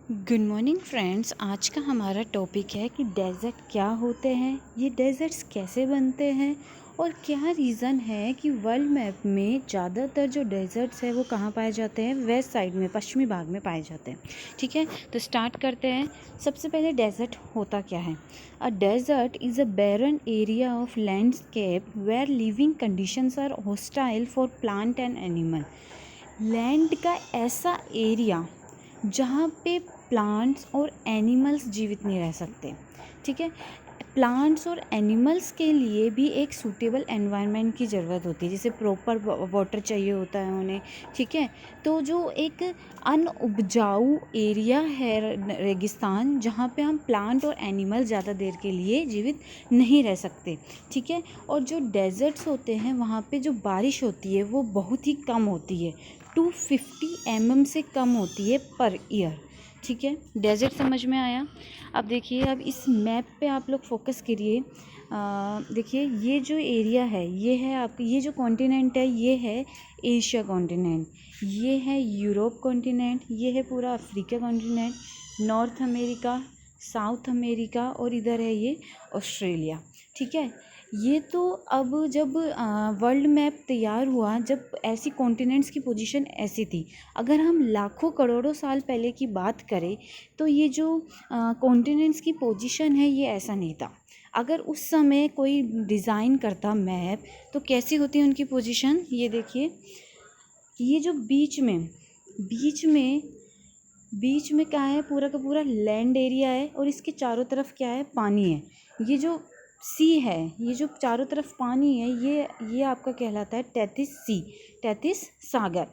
Good morning friends. आज का हमारा टॉपिक है कि डेज़र्ट क्या होते हैं, ये डेज़र्ट्स कैसे बनते हैं और क्या रीज़न है कि वर्ल्ड मैप में ज़्यादातर जो डेज़र्ट्स है वो कहाँ पाए जाते हैं, वेस्ट साइड में, पश्चिमी भाग में पाए जाते हैं। ठीक है, तो स्टार्ट करते हैं। सबसे पहले डेज़र्ट होता क्या है। A desert is a barren area of landscape where living conditions are hostile for plant and animal. Land का ऐसा एरिया जहाँ पे प्लांट्स और एनिमल्स जीवित नहीं रह सकते। ठीक है, प्लांट्स और एनिमल्स के लिए भी एक सूटेबल एनवायरनमेंट की ज़रूरत होती है, जैसे प्रॉपर वाटर चाहिए होता है उन्हें। ठीक है, तो जो एक अनउपजाऊ एरिया है रेगिस्तान, जहाँ पे हम प्लांट और एनिमल ज़्यादा देर के लिए जीवित नहीं रह सकते। ठीक है, और जो डेजर्ट्स होते हैं वहाँ पे जो बारिश होती है वो बहुत ही कम होती है, 250 mm से कम होती है पर ईयर। ठीक है, डेजर्ट समझ में आया। अब देखिए, अब इस मैप पे आप लोग फोकस करिए। देखिए, ये जो एरिया है ये है आपका, ये जो कॉन्टिनेंट है ये है एशिया कॉन्टिनेंट, ये है यूरोप कॉन्टिनेंट, ये है पूरा Africa continent, north America, south America और इधर है ये ऑस्ट्रेलिया। ठीक है, ये तो अब जब वर्ल्ड मैप तैयार हुआ, जब ऐसी कॉन्टिनेंट्स की पोजीशन ऐसी थी, अगर हम लाखों करोड़ों साल पहले की बात करें तो ये जो कॉन्टिनेंट्स की पोजीशन है ये ऐसा नहीं था। अगर उस समय कोई डिज़ाइन करता मैप तो कैसी होती उनकी पोजीशन, ये देखिए, ये जो बीच में क्या है, पूरा का पूरा लैंड एरिया है और इसके चारों तरफ क्या है, पानी है। ये जो सी है, ये जो चारों तरफ पानी है, ये आपका कहलाता है तैतीस सी, तैतीस सागर।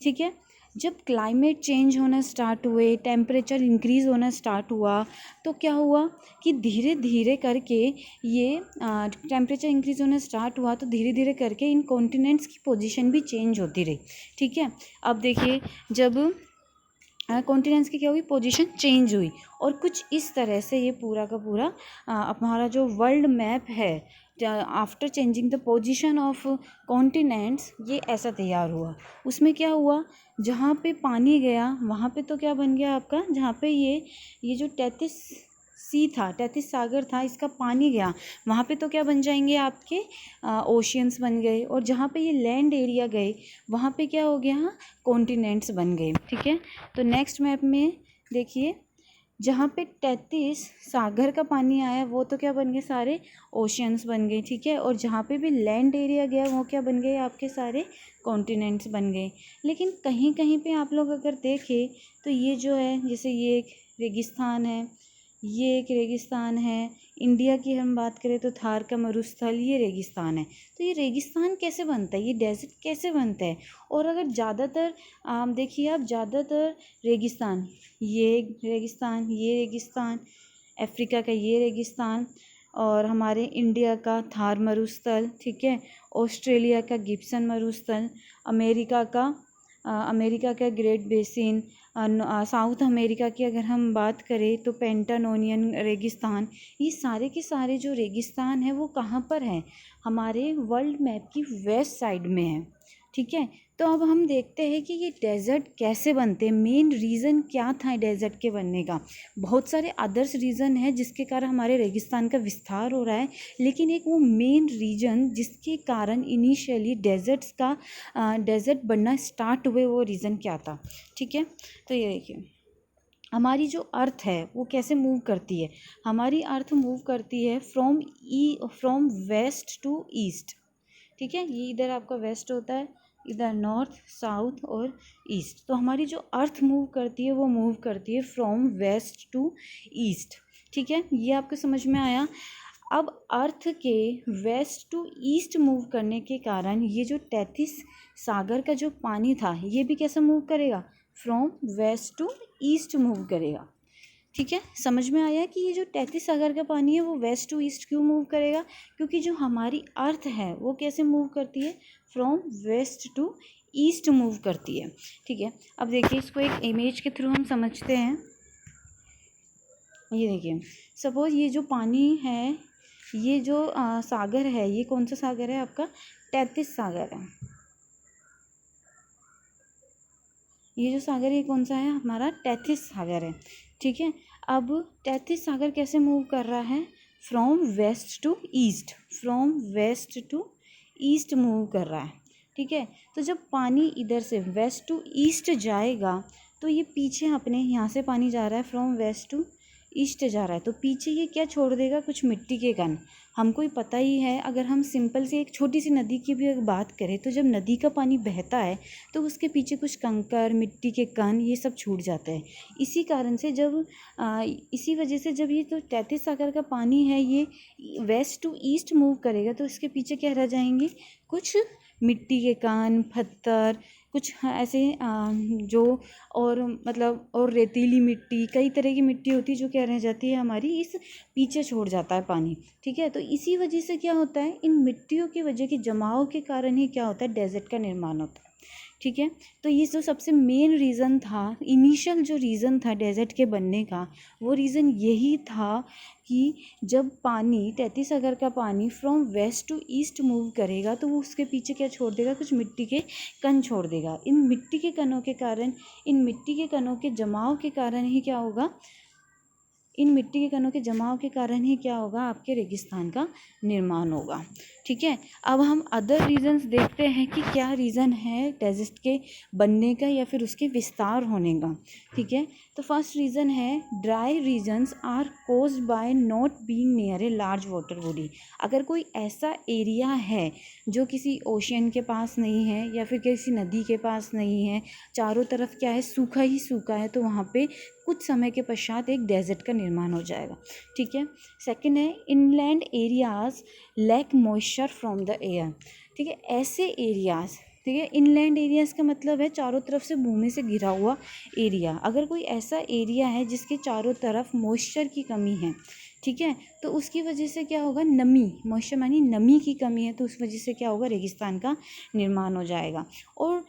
ठीक है, जब क्लाइमेट चेंज होना स्टार्ट हुए, टेम्परेचर इंक्रीज़ होना स्टार्ट हुआ, तो क्या हुआ कि धीरे धीरे करके ये टेम्परेचर इंक्रीज़ होना स्टार्ट हुआ तो धीरे धीरे करके इन कॉन्टिनेंट्स की पोजीशन भी चेंज होती रही। ठीक है, अब देखिए, जब कॉन्टिनेंट्स की क्या हुई, पोजीशन चेंज हुई और कुछ इस तरह से ये पूरा का पूरा हमारा जो वर्ल्ड मैप है, after changing the position of continents, ये ऐसा तैयार हुआ। उसमें क्या हुआ, जहाँ पे पानी गया वहाँ पे तो क्या बन गया आपका, जहाँ पे ये जो 33 सी था, 33 सागर था, इसका पानी गया वहाँ पे तो क्या बन जाएंगे आपके ओशियंस बन गए, और जहाँ पे ये लैंड एरिया गए वहाँ पे क्या हो गया, कॉन्टिनेंट्स बन गए। ठीक है, तो नेक्स्ट मैप में देखिए, जहाँ पे 33 सागर का पानी आया वो तो क्या बन गए, सारे ओशियंस बन गए। ठीक है, और जहाँ पे भी लैंड एरिया गया वो क्या बन गए, आपके सारे कॉन्टिनेंट्स बन गए। लेकिन कहीं कहीं पे आप लोग अगर देखें तो ये जो है, जैसे ये एक रेगिस्तान है, ये एक रेगिस्तान है, इंडिया की हम बात करें तो थार का मरुस्थल, ये रेगिस्तान है। तो ये रेगिस्तान कैसे बनता है, ये डेजर्ट कैसे बनता है। और अगर ज़्यादातर देखिए आप, ज़्यादातर रेगिस्तान, ये रेगिस्तान, ये रेगिस्तान, अफ्रीका का ये रेगिस्तान, और हमारे इंडिया का थार मरुस्थल, ठीक है, ऑस्ट्रेलिया का गिब्सन मरुस्थल, अमेरिका का ग्रेट बेसिन, साउथ अमेरिका की अगर हम बात करें तो पेंटानोनियन रेगिस्तान, ये सारे के सारे जो रेगिस्तान है वो कहाँ पर हैं, हमारे वर्ल्ड मैप की वेस्ट साइड में है। ठीक है, तो अब हम देखते हैं कि ये डेज़र्ट कैसे बनते हैं, मेन रीज़न क्या था डेज़र्ट के बनने का। बहुत सारे अदर्स रीज़न है जिसके कारण हमारे रेगिस्तान का विस्तार हो रहा है, लेकिन एक वो मेन रीज़न जिसके कारण इनिशियली डेज़र्ट बनना स्टार्ट हुए, वो रीज़न क्या था। ठीक है, तो ये देखिए, हमारी जो अर्थ है वो कैसे मूव करती है, हमारी अर्थ मूव करती है फ्रॉम वेस्ट टू ईस्ट। ठीक है, ये इधर आपका वेस्ट होता है, इधर नॉर्थ, साउथ और ईस्ट। तो हमारी जो अर्थ मूव करती है वो मूव करती है फ्रॉम वेस्ट टू ईस्ट। ठीक है, ये आपको समझ में आया। अब अर्थ के वेस्ट टू ईस्ट मूव करने के कारण ये जो 33 सागर का जो पानी था ये भी कैसे मूव करेगा, from west to east move करेगा। ठीक है, समझ में आया कि ये जो 33 सागर का पानी है वो वेस्ट टू ईस्ट क्यों मूव करेगा, क्योंकि जो हमारी अर्थ है वो कैसे मूव करती है, from west to east move करती है। ठीक है, अब देखिए, इसको एक इमेज के थ्रू हम समझते हैं। ये देखिए, सपोज ये जो पानी है, ये जो सागर है, ये कौन सा सागर है आपका, 33 सागर है। ये जो सागर है कौन सा है, हमारा टेथिस सागर है। ठीक है, अब टेथिस सागर कैसे मूव कर रहा है, from west to east, from west to east move कर रहा है। ठीक है, तो जब पानी इधर से वेस्ट टू ईस्ट जाएगा तो ये पीछे अपने यहाँ से पानी जा रहा है फ्रॉम वेस्ट टू ईस्ट जा रहा है, तो पीछे ये क्या छोड़ देगा, कुछ मिट्टी के कण। हमको ही पता ही है, अगर हम सिंपल से एक छोटी सी नदी की भी अगर बात करें तो जब नदी का पानी बहता है तो उसके पीछे कुछ कंकर, मिट्टी के कण, ये सब छूट जाते हैं। इसी कारण से जब इसी वजह से जब ये तो टेथिस सागर का पानी है ये वेस्ट टू ईस्ट मूव करेगा तो इसके पीछे क्या रह जाएंगे, कुछ मिट्टी के कण, पत्थर, कुछ ऐसे जो और मतलब और रेतीली मिट्टी, कई तरह की मिट्टी होती है जो क्या रह जाती है हमारी इस पीछे छोड़ जाता है पानी। ठीक है, तो इसी वजह से क्या होता है, इन मिट्टियों की वजह के जमाव के कारण ही क्या होता है, डेजर्ट का निर्माण होता है। ठीक है, तो ये जो सबसे मेन रीज़न था, इनिशियल जो रीज़न था डेजर्ट के बनने का, वो रीज़न यही था कि जब पानी टेथिस सागर का पानी from west to east move करेगा तो वो उसके पीछे क्या छोड़ देगा, कुछ मिट्टी के कण छोड़ देगा। इन मिट्टी के कणों के कारण, इन मिट्टी के कणों के जमाव के कारण ही क्या होगा, इन मिट्टी के कणों के जमाव के कारण ही क्या होगा, आपके रेगिस्तान का निर्माण होगा। ठीक है, अब हम अदर रीजंस देखते हैं कि क्या रीज़न है डेजर्ट के बनने का या फिर उसके विस्तार होने का। ठीक है, तो फर्स्ट रीज़न है dry regions are caused by not being near a large water body. अगर कोई ऐसा एरिया है जो किसी ओशियन के पास नहीं है या फिर किसी नदी के पास नहीं है, चारों तरफ क्या है, सूखा ही सूखा है, तो वहाँ पे कुछ समय के पश्चात एक डेजर्ट का निर्माण हो जाएगा। ठीक है, सेकंड है inland areas lack moisture from the air. ठीक है, ऐसे एरियाज, ठीक है, इनलैंड एरियाज़ का मतलब है चारों तरफ से भूमि से घिरा हुआ एरिया। अगर कोई ऐसा एरिया है जिसके चारों तरफ मॉइस्चर की कमी है, ठीक है, तो उसकी वजह से क्या होगा, नमी, मॉइस्चर मानी नमी की कमी है, तो उस वजह से क्या होगा, रेगिस्तान का निर्माण हो जाएगा। और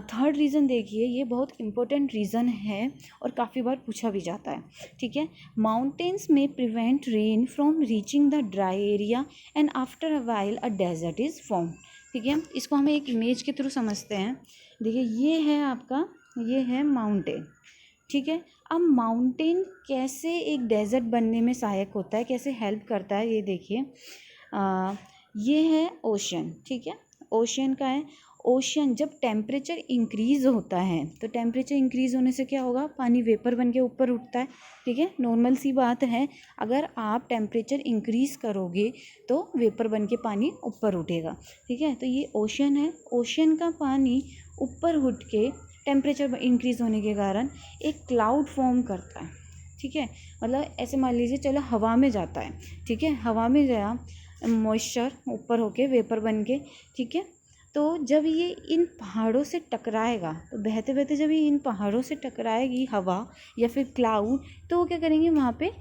थर्ड रीज़न देखिए, ये बहुत इंपॉर्टेंट रीज़न है और काफ़ी बार पूछा भी जाता है। ठीक है, माउंटेन्स में prevent rain from reaching the dry area and after a while a desert is form. ठीक है, इसको हम एक इमेज के थ्रू समझते हैं। देखिए, ये है आपका, ये है माउंटेन। ठीक है, अब माउंटेन कैसे एक डेजर्ट बनने में सहायक होता है, कैसे हेल्प करता है, ये देखिए। ये है ओशन। ठीक है, ओशन का है, ओशन जब टेम्परेचर इंक्रीज़ होता है तो टेम्परेचर इंक्रीज़ होने से क्या होगा, पानी वेपर बन के ऊपर उठता है। ठीक है, नॉर्मल सी बात है, अगर आप टेम्परेचर इंक्रीज़ करोगे तो वेपर बन के पानी ऊपर उठेगा। ठीक है, तो ये ओशन है, ओशन का पानी ऊपर उठ के टेम्परेचर इंक्रीज़ होने के कारण एक क्लाउड फॉर्म करता है। ठीक है, मतलब ऐसे मान लीजिए, चलो हवा में जाता है। ठीक है, हवा में गया मॉइस्चर ऊपर होके वेपर बन के। ठीक है, तो जब ये इन पहाड़ों से टकराएगा, तो बहते बहते जब ये इन पहाड़ों से टकराएगी हवा या फिर क्लाउड, तो वो क्या करेंगे, वहाँ पे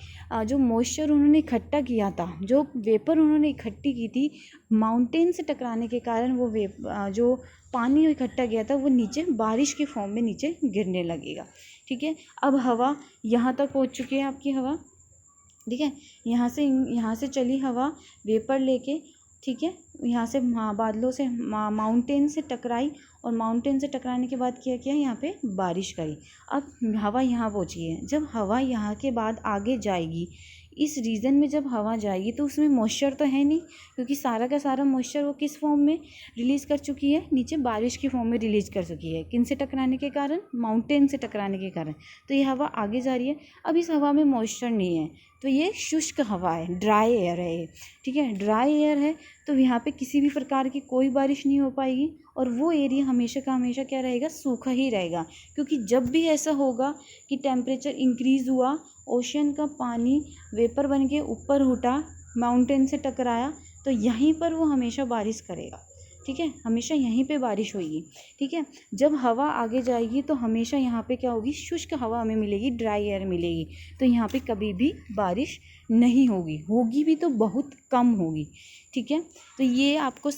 जो मॉइस्चर उन्होंने इकट्ठा किया था, जो वेपर उन्होंने इकट्ठी की थी, माउंटेन से टकराने के कारण वो जो पानी इकट्ठा किया था वो नीचे बारिश के फॉर्म में नीचे गिरने लगेगा। ठीक है, अब हवा यहाँ तक पहुँच चुकी है आपकी हवा। ठीक है, यहाँ से चली हवा वेपर लेके। ठीक है, यहाँ से बादलों से माउंटेन से टकराई और माउंटेन से टकराने के बाद क्या किया, यहाँ पे बारिश करी। अब हवा यहाँ पहुँची है, जब हवा यहाँ के बाद आगे जाएगी, इस रीजन में जब हवा जाएगी तो उसमें मॉइस्चर तो है नहीं, क्योंकि सारा का सारा मॉइस्चर वो किस फॉर्म में रिलीज़ कर चुकी है, नीचे बारिश की फॉर्म में रिलीज़ कर चुकी है। किन से टकराने के कारण, माउंटेन से टकराने के कारण। तो ये हवा आगे जा रही है, अब इस हवा में मॉइस्चर नहीं है, तो ये शुष्क हवा है, ड्राई एयर है ये। ठीक है, ड्राई एयर है, तो यहाँ पे किसी भी प्रकार की कोई बारिश नहीं हो पाएगी और वो एरिया हमेशा का हमेशा क्या रहेगा, सूखा ही रहेगा। क्योंकि जब भी ऐसा होगा कि टेम्परेचर इंक्रीज़ हुआ, ओशन का पानी वेपर बन के ऊपर उठा, माउंटेन से टकराया, तो यहीं पर वो हमेशा बारिश करेगा। ठीक है, हमेशा यहीं पे बारिश होगी। ठीक है, जब हवा आगे जाएगी तो हमेशा यहाँ पे क्या होगी, शुष्क हवा हमें मिलेगी, ड्राई एयर मिलेगी, तो यहाँ पे कभी भी बारिश नहीं होगी, होगी भी तो बहुत कम होगी। ठीक है, तो ये आपको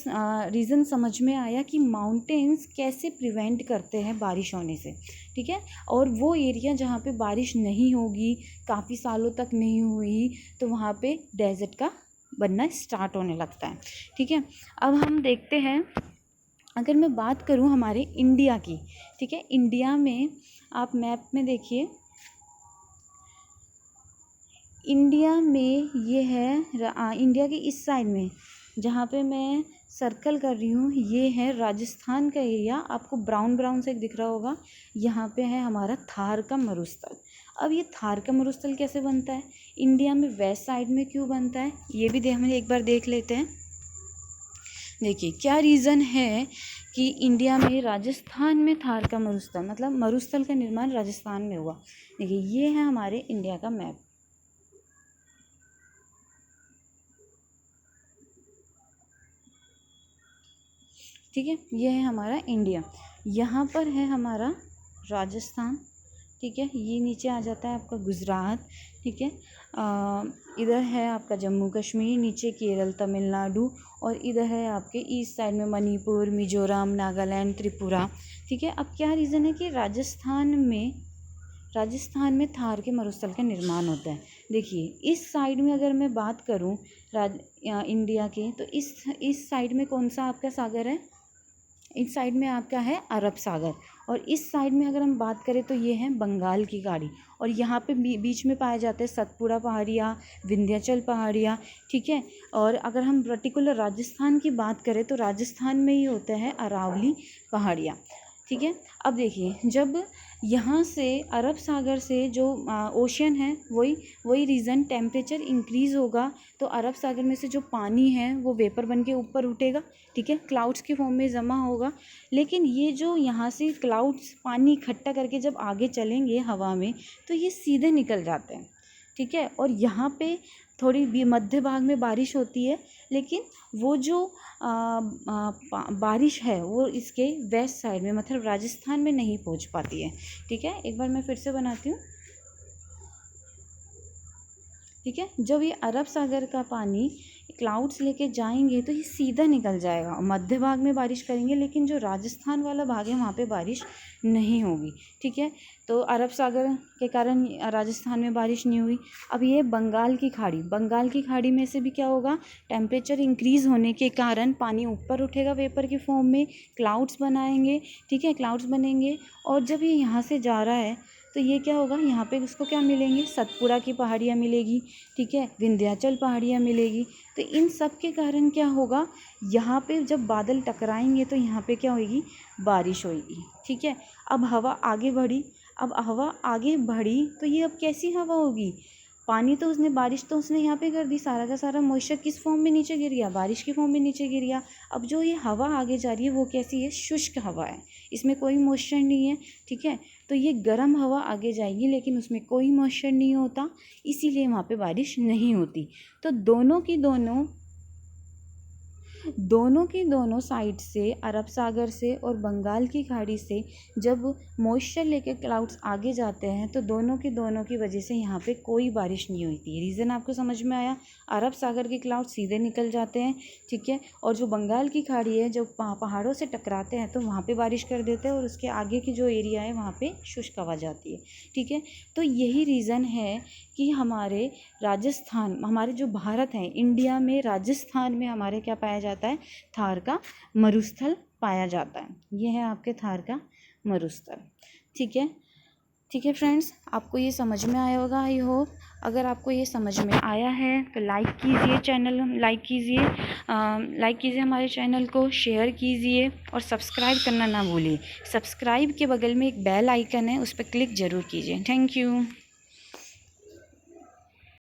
रीज़न समझ में आया कि माउंटेन्स कैसे प्रिवेंट करते हैं बारिश होने से। ठीक है, और वो एरिया जहाँ पे बारिश नहीं होगी, काफ़ी सालों तक नहीं हुई, तो वहाँ पे डेजर्ट का बनना स्टार्ट होने लगता है। ठीक है, अब हम देखते हैं अगर मैं बात करूँ हमारे इंडिया की, ठीक है, इंडिया में आप मैप में देखिए, इंडिया में ये है इंडिया के इस साइड में जहाँ पे मैं सर्कल कर रही हूँ, ये है राजस्थान का एरिया, आपको ब्राउन ब्राउन से दिख रहा होगा, यहाँ पे है हमारा थार का मरुस्थल। अब ये थार का मरुस्थल कैसे बनता है, इंडिया में वेस्ट साइड में क्यों बनता है, ये भी हम एक बार देख लेते हैं। देखिए क्या रीज़न है कि इंडिया में राजस्थान में थार का मरुस्थल, मतलब मरुस्थल का निर्माण राजस्थान में हुआ। देखिए ये है हमारे इंडिया का मैप, ठीक है, ये है हमारा इंडिया, यहाँ पर है हमारा राजस्थान, ठीक है, ये नीचे आ जाता है आपका गुजरात, ठीक है, इधर है आपका जम्मू कश्मीर, नीचे केरल तमिलनाडु, और इधर है आपके ईस्ट साइड में मणिपुर, मिजोरम, नागालैंड, त्रिपुरा, ठीक है। अब क्या रीज़न है कि राजस्थान में थार के मरुस्थल का निर्माण होता है। देखिए इस साइड में अगर मैं बात करूं इंडिया के, तो इस साइड में कौन सा आपका सागर है, इस साइड में आपका है अरब सागर, और इस साइड में अगर हम बात करें तो ये है बंगाल की खाड़ी, और यहाँ पे बीच में पाए जाते हैं सतपुड़ा पहाड़ियाँ, विंध्याचल पहाड़ियाँ, ठीक है। और अगर हम पर्टिकुलर राजस्थान की बात करें तो राजस्थान में ही होता है अरावली पहाड़ियाँ, ठीक है। अब देखिए जब यहाँ से अरब सागर से जो ओशन है, वही रीज़न, टेम्परेचर इंक्रीज़ होगा तो अरब सागर में से जो पानी है वो वेपर बन के ऊपर उठेगा, ठीक है, क्लाउड्स के फॉर्म में जमा होगा। लेकिन ये जो यहाँ से क्लाउड्स पानी इकट्ठा करके जब आगे चलेंगे हवा में तो ये सीधे निकल जाते हैं, ठीक है। और यहाँ पे थोड़ी भी मध्य भाग में बारिश होती है, लेकिन वो जो बारिश है वो इसके वेस्ट साइड में, मतलब राजस्थान में नहीं पहुँच पाती है, ठीक है। एक बार मैं फिर से बनाती हूँ, ठीक है। जब ये अरब सागर का पानी क्लाउड्स लेके जाएंगे तो ये सीधा निकल जाएगा, मध्य भाग में बारिश करेंगे, लेकिन जो राजस्थान वाला भाग है वहाँ पे बारिश नहीं होगी, ठीक है। तो अरब सागर के कारण राजस्थान में बारिश नहीं हुई। अब ये बंगाल की खाड़ी में से भी क्या होगा, टेम्परेचर इंक्रीज़ होने के कारण पानी ऊपर उठेगा वेपर के फॉर्म में, क्लाउड्स बनाएंगे, ठीक है, क्लाउड्स बनेंगे, और जब ये यहाँ से जा रहा है तो ये क्या होगा, यहाँ पे उसको क्या मिलेंगे, सतपुड़ा की पहाड़ियाँ मिलेगी, ठीक है, विंध्याचल पहाड़ियाँ मिलेगी। तो इन सब के कारण क्या होगा, यहाँ पे जब बादल टकराएंगे तो यहाँ पे क्या होगी, बारिश होगी, ठीक है। अब हवा आगे बढ़ी तो ये अब कैसी हवा होगी, बारिश तो उसने यहाँ पे कर दी, सारा का सारा मॉइस्चर किस फॉर्म में नीचे गिर गया, बारिश की फॉर्म में नीचे गिर गया। अब जो ये हवा आगे जा रही है वो कैसी है, शुष्क हवा है, इसमें कोई मॉइस्चर नहीं है, ठीक है। तो ये गर्म हवा आगे जाएगी लेकिन उसमें कोई मॉइस्चर नहीं होता, इसीलिए वहाँ पे बारिश नहीं होती। तो दोनों साइड से, अरब सागर से और बंगाल की खाड़ी से जब मॉइस्चर लेके क्लाउड्स आगे जाते हैं तो दोनों की वजह से यहाँ पे कोई बारिश नहीं होती। रीज़न आपको समझ में आया, अरब सागर के क्लाउड सीधे निकल जाते हैं, ठीक है, और जो बंगाल की खाड़ी है जो पहाड़ों से टकराते हैं तो वहाँ पर बारिश कर देते हैं, और उसके आगे की जो एरिया है वहाँ पर शुष्क हवा जाती है, ठीक है। तो यही रीज़न है कि हमारे जो भारत है, इंडिया में राजस्थान में हमारे क्या पाया जाता है, थार का मरुस्थल पाया जाता है। ये है आपके थार का मरुस्थल, ठीक है फ्रेंड्स, आपको ये समझ में आया होगा आई होप। अगर आपको ये समझ में आया है तो लाइक कीजिए हमारे चैनल को, शेयर कीजिए और सब्सक्राइब करना ना भूलिए। सब्सक्राइब के बगल में एक बेल आइकन है, उस पर क्लिक ज़रूर कीजिए। Thank you.